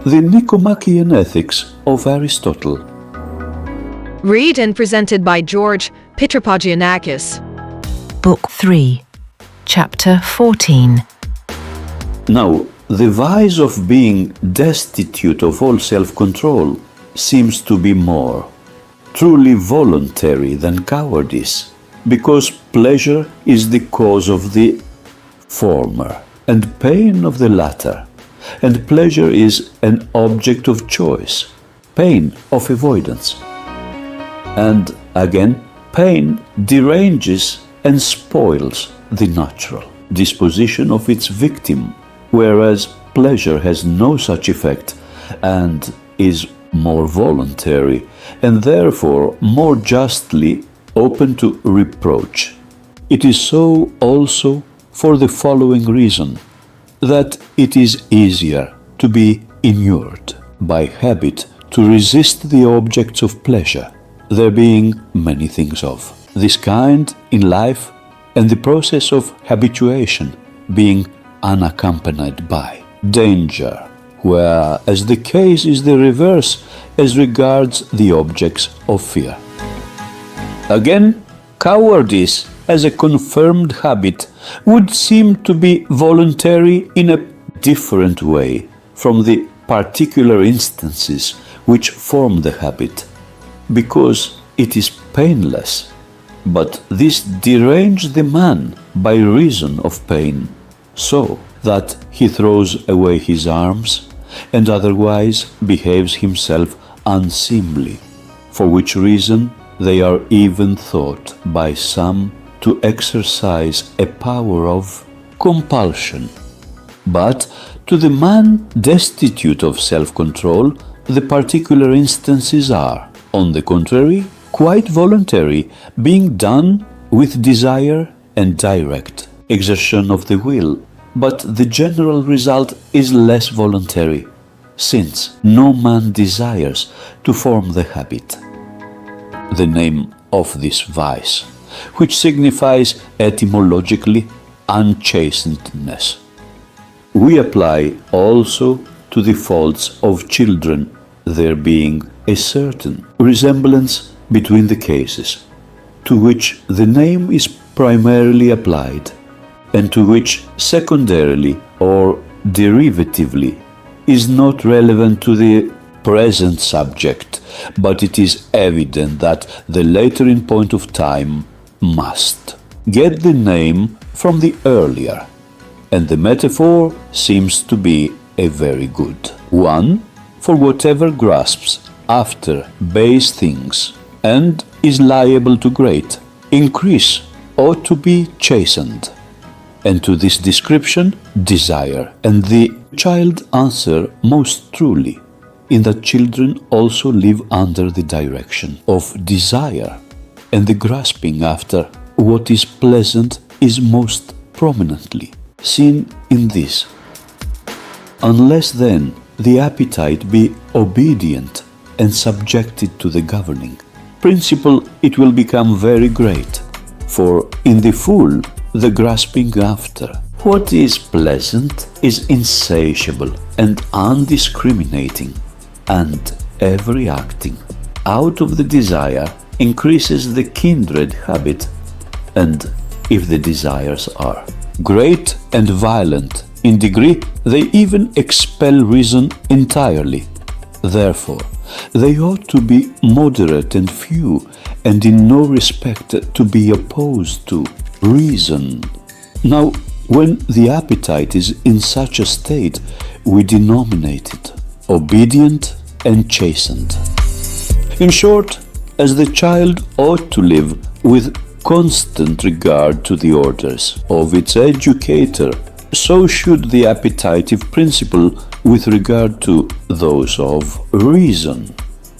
The Nicomachean Ethics of Aristotle. Read and presented by George Pitropogiannakis. Book 3, Chapter 14. Now, the vice of being destitute of all self-control seems to be more truly voluntary than cowardice, because pleasure is the cause of the former and pain of the latter, and pleasure is an object of choice, pain of avoidance. And again, pain deranges and spoils the natural disposition of its victim, whereas pleasure has no such effect and is more voluntary and therefore more justly open to reproach. It is so also for the following reason, that it is easier to be inured by habit to resist the objects of pleasure, there being many things of this kind in life, and the process of habituation being unaccompanied by danger, whereas the case is the reverse as regards the objects of fear. Again, cowardice as a confirmed habit would seem to be voluntary in a different way from the particular instances which form the habit, because it is painless. But this deranges the man by reason of pain, so that he throws away his arms and otherwise behaves himself unseemly, for which reason they are even thought by some to exercise a power of compulsion. But to the man destitute of self-control, the particular instances are, on the contrary, quite voluntary, being done with desire and direct exertion of the will, but the general result is less voluntary, since no man desires to form the habit. The name of this vice, which signifies etymologically unchastenedness, we apply also to the faults of children, there being a certain resemblance between the cases, to which the name is primarily applied, and to which secondarily or derivatively is not relevant to the present subject, but it is evident that the later in point of time must get the name from the earlier, and the metaphor seems to be a very good one, for whatever grasps after base things and is liable to great increase ought to be chastened. And to this description, desire and the child answer most truly, in that children also live under the direction of desire, and the grasping after what is pleasant is most prominently seen in this. Unless then the appetite be obedient and subjected to the governing principle, it will become very great, for in the fool the grasping after what is pleasant is insatiable and undiscriminating, and every acting out of the desire increases the kindred habit, and if the desires are great and violent in degree, they even expel reason entirely. Therefore, they ought to be moderate and few, and in no respect to be opposed to reason. Now, when the appetite is in such a state, we denominate it obedient and chastened. In short, as the child ought to live with constant regard to the orders of its educator, so should the appetitive principle with regard to those of reason.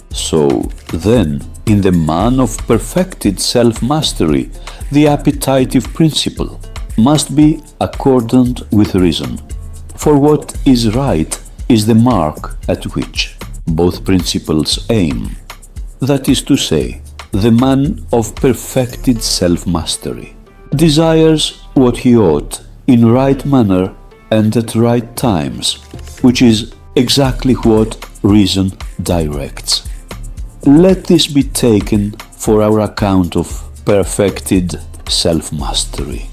So then, in the man of perfected self-mastery, the appetitive principle must be accordant with reason. For what is right is the mark at which both principles aim. That is to say, the man of perfected self-mastery desires what he ought in right manner and at right times, which is exactly what reason directs. Let this be taken for our account of perfected self-mastery.